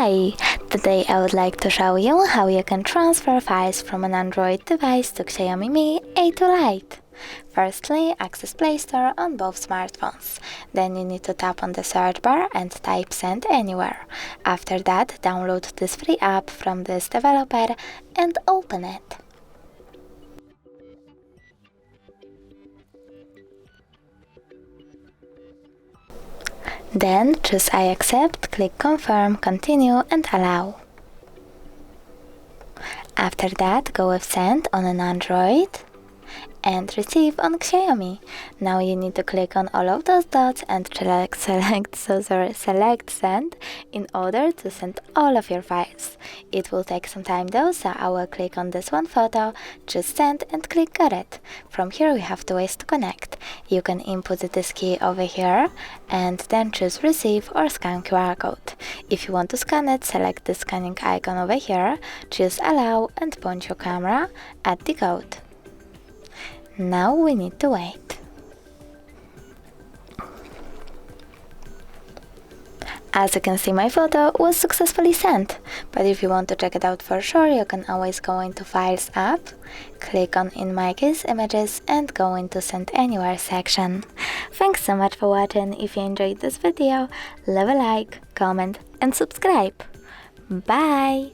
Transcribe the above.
Hi! Today I would like to show you how you can transfer files from an Android device to Xiaomi Mi A2 Lite. Firstly, access Play Store on both smartphones. Then you need to tap on the search bar and type Send Anywhere. After that, download this free app from this developer and open it. Then choose I accept, click Confirm, Continue and Allow. After that, go with Send on an Android and Receive on Xiaomi. Now you need to click on all of those dots and select Send in order to send all of your files. It will take some time though, so I will click on this one photo, choose Send and click Got it. From here we have two ways to connect. You can input this key over here and then choose Receive or Scan QR code. If you want to scan it, select the scanning icon over here, choose Allow and point your camera at the code. Now we need to wait. As you can see, my photo was successfully sent, but if you want to check it out for sure, you can always go into Files app, click on In my case Images and go into Send Anywhere section. Thanks so much for watching. If you enjoyed this video, leave a like, comment and subscribe. Bye!